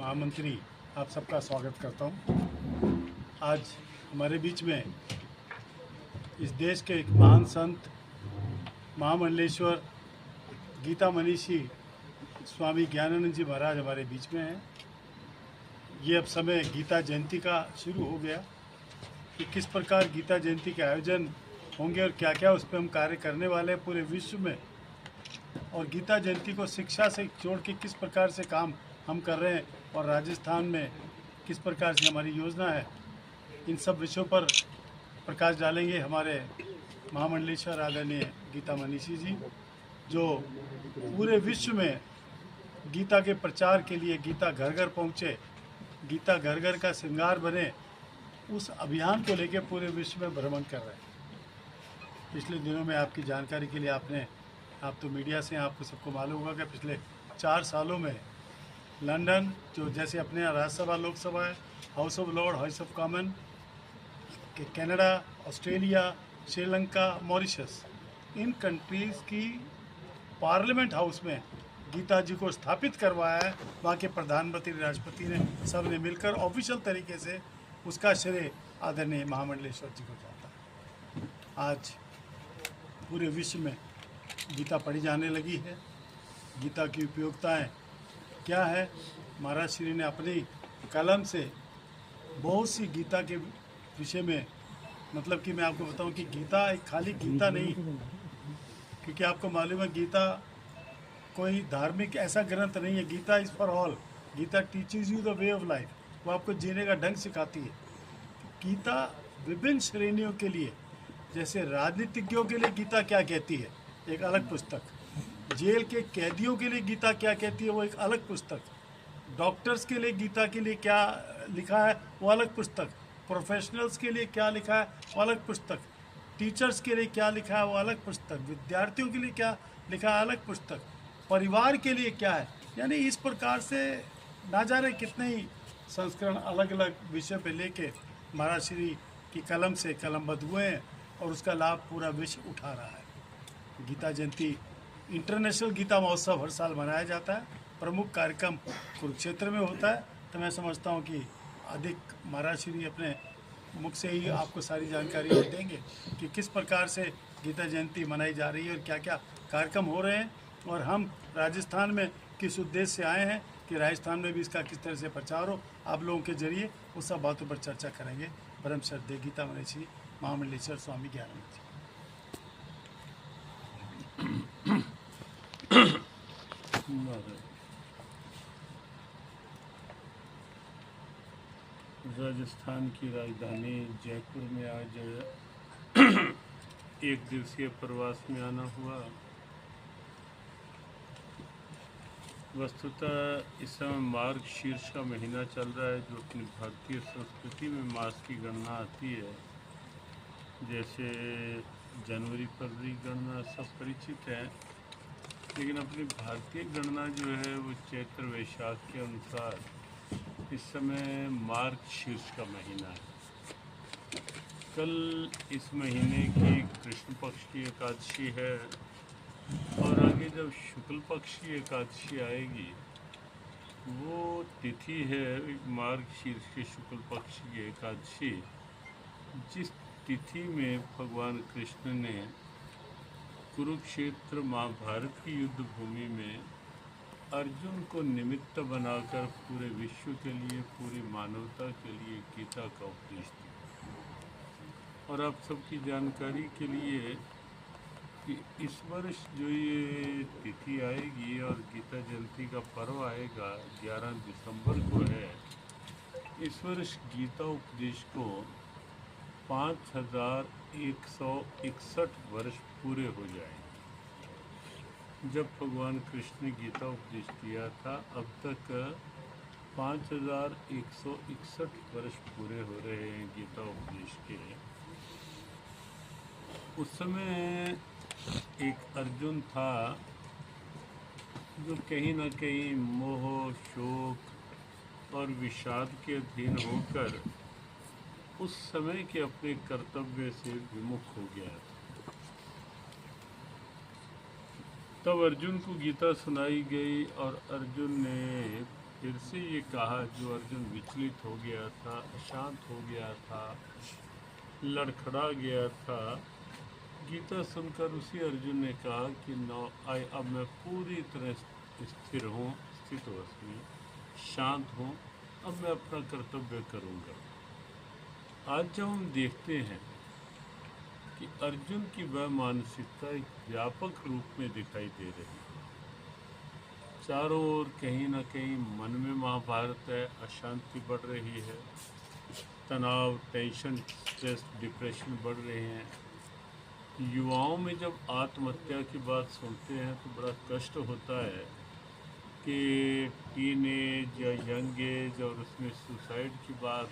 महामंत्री आप सबका स्वागत करता हूँ। आज हमारे बीच में इस देश के एक महान संत महामंडलेश्वर गीता मनीषी स्वामी ज्ञानानंद जी महाराज हमारे बीच में हैं। ये अब समय गीता जयंती का शुरू हो गया कि किस प्रकार गीता जयंती के आयोजन होंगे और क्या क्या उस पर हम कार्य करने वाले हैं पूरे विश्व में, और गीता जयंती को शिक्षा से जोड़ के किस प्रकार से काम हम कर रहे हैं और राजस्थान में किस प्रकार से हमारी योजना है। इन सब विषयों पर प्रकाश डालेंगे हमारे महामंडलेश्वर आदरणीय गीता मनीषी जी, जो पूरे विश्व में गीता के प्रचार के लिए गीता घर घर पहुँचे, गीता घर घर का श्रृंगार बने, उस अभियान को लेकर पूरे विश्व में भ्रमण कर रहे हैं। पिछले दिनों में आपकी जानकारी के लिए आप तो मीडिया से आपको सबको मालूम होगा कि पिछले 4 सालों में लंदन, जो जैसे अपने यहाँ राज्यसभा लोकसभा है, house of Lord, house of common, के कनाडा, ऑस्ट्रेलिया, श्रीलंका, मॉरिशस, इन कंट्रीज़ की पार्लियामेंट हाउस में गीता जी को स्थापित करवाया है। वहाँ के प्रधानमंत्री, राष्ट्रपति ने सब ने मिलकर ऑफिशियल तरीके से उसका श्रेय आदरणीय महामंडलेश्वर जी को जाता है। आज पूरे विश्व में गीता पढ़ी जाने लगी है। गीता की उपयोगिताएँ क्या है? महाराज श्री ने अपनी कलम से बहुत सी गीता के विषय में, मतलब कि मैं आपको बताऊं कि गीता एक खाली गीता नहीं, क्योंकि आपको मालूम है गीता कोई धार्मिक ऐसा ग्रंथ नहीं है। Gita is for all. Gita teaches you the way of life, वो आपको जीने का ढंग सिखाती है। गीता विभिन्न श्रेणियों के लिए, जैसे राजनीतिज्ञों के लिए गीता क्या कहती है, एक अलग पुस्तक। जेल के कैदियों के लिए गीता क्या कहती है, वो एक अलग पुस्तक। डॉक्टर्स के लिए गीता के लिए क्या लिखा है, वो अलग पुस्तक। प्रोफेशनल्स के लिए क्या लिखा है, वो अलग पुस्तक। टीचर्स के लिए क्या लिखा है, वो अलग पुस्तक। विद्यार्थियों के लिए क्या लिखा है, अलग पुस्तक। परिवार के लिए क्या है, यानी इस प्रकार से ना जाने कितने ही संस्करण अलग अलग विषय पे लेके महाराज श्री की कलम से कलमबद्ध हुए हैं, और उसका लाभ पूरा विश्व उठा रहा है। गीता जयंती, इंटरनेशनल गीता महोत्सव हर साल मनाया जाता है। प्रमुख कार्यक्रम कुरुक्षेत्र में होता है। तो मैं समझता हूँ कि अधिक महाराज श्री अपने मुख से ही आपको सारी जानकारी देंगे कि किस प्रकार से गीता जयंती मनाई जा रही है और क्या क्या कार्यक्रम हो रहे हैं, और हम राजस्थान में किस उद्देश्य से आए हैं कि राजस्थान में भी इसका किस तरह से प्रचार हो। आप लोगों के जरिए उस सब बातों पर चर्चा करेंगे। परम श्रद्धेय गीता मनीषी महामंडलेश्वर स्वामी ज्ञानानंद जी। राजस्थान की राजधानी जयपुर में आज एक दिवसीय प्रवास में आना हुआ। वस्तुतः इस समय मार्ग शीर्ष का महीना चल रहा है, जो अपनी भारतीय संस्कृति में मास की गणना आती है। जैसे जनवरी फरवरी गणना सब परिचित है, लेकिन अपनी भारतीय गणना जो है वो चैत्र वैशाख के अनुसार इस समय मार्ग शीर्ष का महीना है। कल इस महीने की कृष्ण पक्ष की एकादशी है, और आगे जब शुक्ल पक्ष की एकादशी आएगी, वो तिथि है मार्ग शीर्ष के शुक्ल पक्ष की एकादशी, जिस तिथि में भगवान कृष्ण ने कुरुक्षेत्र महाभारत की युद्ध भूमि में अर्जुन को निमित्त बनाकर पूरे विश्व के लिए, पूरी मानवता के लिए गीता का उपदेश दिया। और आप सबकी जानकारी के लिए कि इस वर्ष जो ये तिथि आएगी और गीता जयंती का पर्व आएगा 11 दिसंबर को है, इस वर्ष गीता उपदेश को 5161 वर्ष पूरे हो जाएंगे। जब भगवान कृष्ण ने गीता उपदेश दिया था, अब तक 5161 वर्ष पूरे हो रहे हैं गीता उपदेश के। उस समय एक अर्जुन था जो कहीं न कहीं मोह, शोक और विषाद के अधीन होकर उस समय के अपने कर्तव्य से विमुख हो गया था। तब अर्जुन को गीता सुनाई गई और अर्जुन ने फिर से ये कहा जो अर्जुन विचलित हो गया था, अशांत हो गया था, लड़खड़ा गया था। गीता सुनकर उसी अर्जुन ने कहा कि अब मैं पूरी तरह स्थिर हूँ, स्थित वस्तु शांत हूँ, अब मैं अपना कर्तव्य करूँगा। आज जब हम देखते हैं कि अर्जुन की वह मानसिकता एक व्यापक रूप में दिखाई दे रही है, चारों ओर कहीं ना कहीं मन में महाभारत है, अशांति बढ़ रही है, तनाव, टेंशन, स्ट्रेस, डिप्रेशन बढ़ रहे हैं। युवाओं में जब आत्महत्या की बात सुनते हैं तो बड़ा कष्ट होता है कि टीन एज या यंग एज और उसमें सुसाइड की बात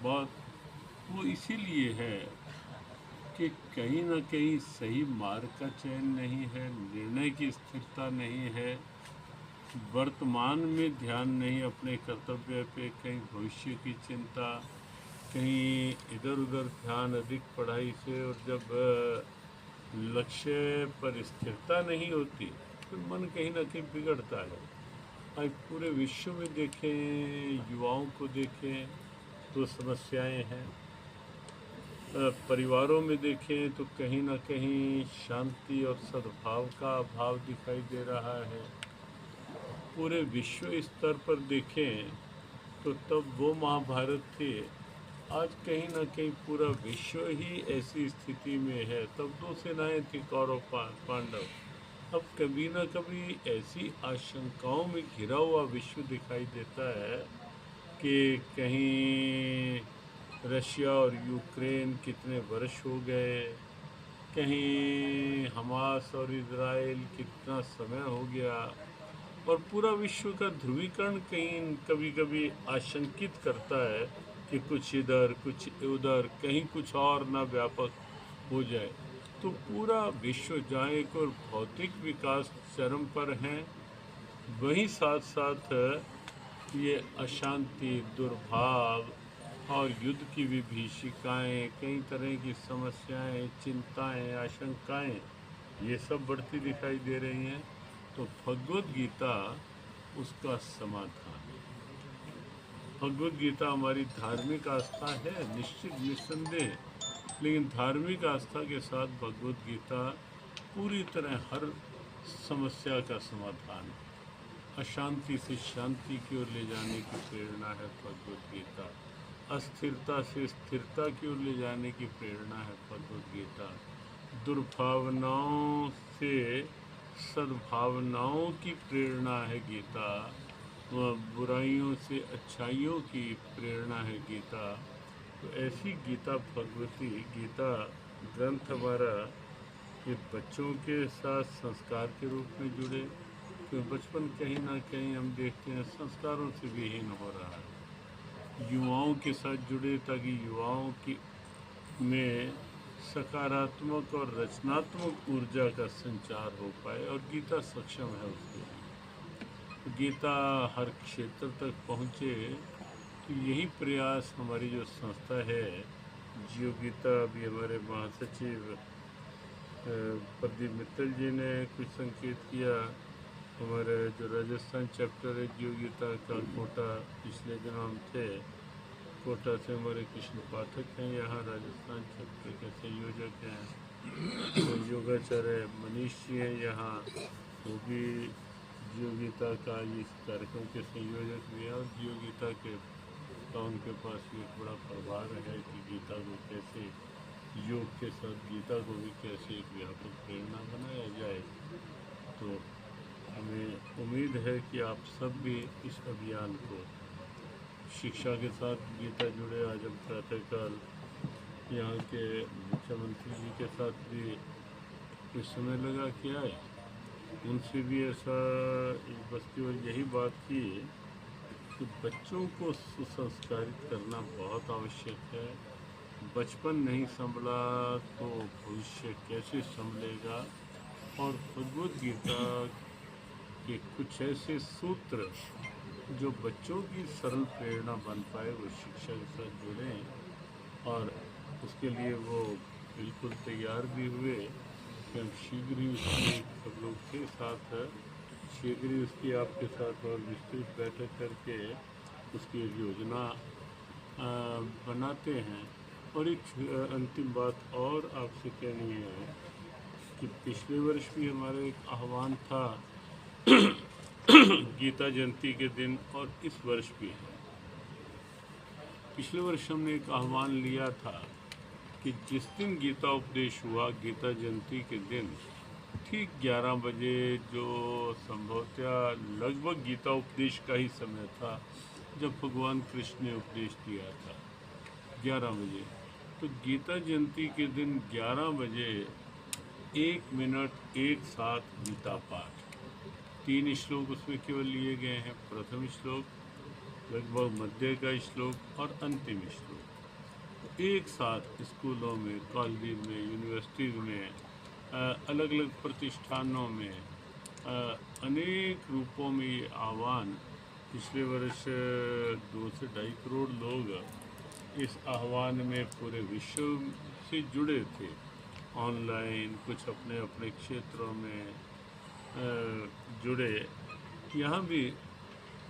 बहुत, वो इसीलिए है कि कहीं ना कहीं सही मार्ग का चयन नहीं है, निर्णय की स्थिरता नहीं है, वर्तमान में ध्यान नहीं अपने कर्तव्य पे, कहीं भविष्य की चिंता, कहीं इधर उधर ध्यान अधिक पढ़ाई से, और जब लक्ष्य पर स्थिरता नहीं होती तो मन कहीं ना कहीं बिगड़ता है। आज पूरे विश्व में देखें, युवाओं को देखें तो समस्याएं हैं, परिवारों में देखें तो कहीं ना कहीं शांति और सद्भाव का अभाव दिखाई दे रहा है। पूरे विश्व स्तर पर देखें तो तब वो महाभारत थे, आज कहीं ना कहीं पूरा विश्व ही ऐसी स्थिति में है। तब दो सेनाएं थी, कौरव पांडव, अब कभी ना कभी ऐसी आशंकाओं में घिरा हुआ विश्व दिखाई देता है कि कहीं रशिया और यूक्रेन कितने वर्ष हो गए, कहीं हमास और इजराइल कितना समय हो गया, और पूरा विश्व का ध्रुवीकरण कहीं कभी कभी आशंकित करता है कि कुछ इधर कुछ उधर, कहीं कुछ और ना व्यापक हो जाए। तो पूरा विश्व जहाँ एक और भौतिक विकास चरम पर हैं, वहीं साथ साथ ये अशांति, दुर्भाव और युद्ध की विभीषिकाएँ, कई तरह की समस्याएं, चिंताएं, आशंकाएं, ये सब बढ़ती दिखाई दे रही हैं। तो भगवद गीता उसका समाधान है। भगवद गीता हमारी धार्मिक आस्था है, निश्चित निस्संदेह, लेकिन धार्मिक आस्था के साथ भगवद गीता पूरी तरह हर समस्या का समाधान है। अशांति से शांति की ओर ले जाने की प्रेरणा है भगवद गीता, अस्थिरता से स्थिरता की ओर ले जाने की प्रेरणा है भगवद गीता, दुर्भावनाओं से सद्भावनाओं की प्रेरणा है गीता, बुराइयों से अच्छाइयों की प्रेरणा है गीता। तो ऐसी गीता, भगवती गीता ग्रंथ हमारा ये बच्चों के साथ संस्कार के रूप में जुड़े, क्योंकि बचपन कहीं ना कहीं हम देखते हैं संस्कारों से विहीन हो रहा है। युवाओं के साथ जुड़े ताकि युवाओं की में सकारात्मक और रचनात्मक ऊर्जा का संचार हो पाए, और गीता सक्षम है उसके लिए। गीता हर क्षेत्र तक पहुँचे, तो यही प्रयास हमारी जो संस्था है जियो गीता, अभी हमारे महासचिव प्रदीप मित्तल जी ने कुछ संकेत किया, हमारे जो राजस्थान चैप्टर है जियो गीता का कोटा, पिछले दिन हम थे कोटा से, हमारे कृष्ण पाठक हैं यहाँ राजस्थान चैप्टर के संयोजक हैं, तो योगाचार्य मनीष जी हैं यहाँ, वो भी जियो गीता का इस कार्यक्रम के संयोजक भी हैं, और जियो गीता के का उनके पास भी एक बड़ा प्रभार है कि गीता को कैसे, योग के साथ गीता को भी कैसे एक व्यापक प्रेरणा बनाया जाए। तो हमें उम्मीद है कि आप सब भी इस अभियान को शिक्षा के साथ गीता जुड़े। आज हम प्रातःकाल यहाँ के मुख्यमंत्री जी के साथ भी कुछ समय लगा के आए, उनसे भी ऐसा इस बस्ती और यही बात की कि बच्चों को सुसंस्कारित करना बहुत आवश्यक है। बचपन नहीं संभला तो भविष्य कैसे संभलेगा। और भगवद गीता के कुछ ऐसे सूत्र जो बच्चों की सरल प्रेरणा बन पाए, वो शिक्षा के साथ जुड़ें, और उसके लिए वो बिल्कुल तैयार भी हुए कि हम शीघ्र ही उसमें सब लोग के साथ शीघ्र ही उसकी आपके साथ और विस्तृत बैठक करके उसकी एक योजना बनाते हैं। और एक अंतिम बात और आपसे कहनी है कि पिछले वर्ष भी हमारा एक आह्वान था गीता जयंती के दिन, और इस वर्ष भी है। पिछले वर्ष हमने एक आह्वान लिया था कि जिस दिन गीता उपदेश हुआ, गीता जयंती के दिन ठीक 11 बजे, जो संभवतः लगभग गीता उपदेश का ही समय था जब भगवान कृष्ण ने उपदेश दिया था, 11 बजे। तो गीता जयंती के दिन 11 बजे 1 मिनट एक साथ गीता पाठ, 3 श्लोक उसमें केवल लिए गए हैं। प्रथम श्लोक, लगभग मध्य का श्लोक और अंतिम श्लोक। एक साथ स्कूलों में, कॉलेज में, यूनिवर्सिटीज़ में, अलग अलग प्रतिष्ठानों में, अनेक रूपों में ये आह्वान, पिछले वर्ष 2 से 2.5 करोड़ लोग इस आह्वान में पूरे विश्व से जुड़े थे। ऑनलाइन, कुछ अपने अपने क्षेत्रों में जुड़े। यहाँ भी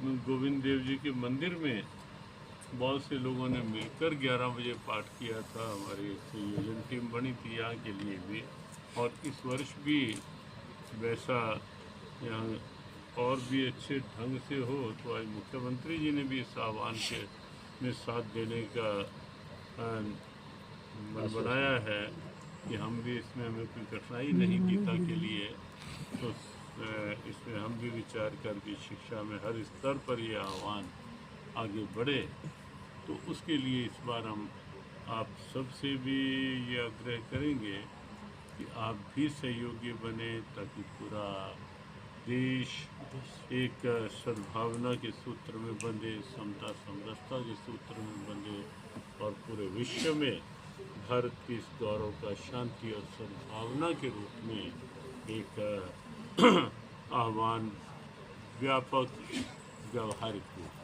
गोविंद देव जी के मंदिर में बहुत से लोगों ने मिलकर 11 बजे पाठ किया था। हमारी संयोजन टीम बनी थी यहाँ के लिए भी, और इस वर्ष भी वैसा यहाँ और भी अच्छे ढंग से हो। तो आज मुख्यमंत्री जी ने भी इस आह्वान के में साथ देने का मन बनाया है कि हम भी इसमें, हमें कोई कठिनाई नहीं गीता के लिए, तो इसमें हम भी विचार करके शिक्षा में हर स्तर पर ये आह्वान आगे बढ़े। तो उसके लिए इस बार हम आप सबसे भी ये आग्रह करेंगे कि आप भी सहयोगी बने, ताकि पूरा देश एक सद्भावना के सूत्र में बंधे, समता समरसता के सूत्र में बंधे, और पूरे विश्व में भारत के इस गौरव का शांति और सद्भावना के रूप में एक आह्वान व्यापक व्यावहारिक रूप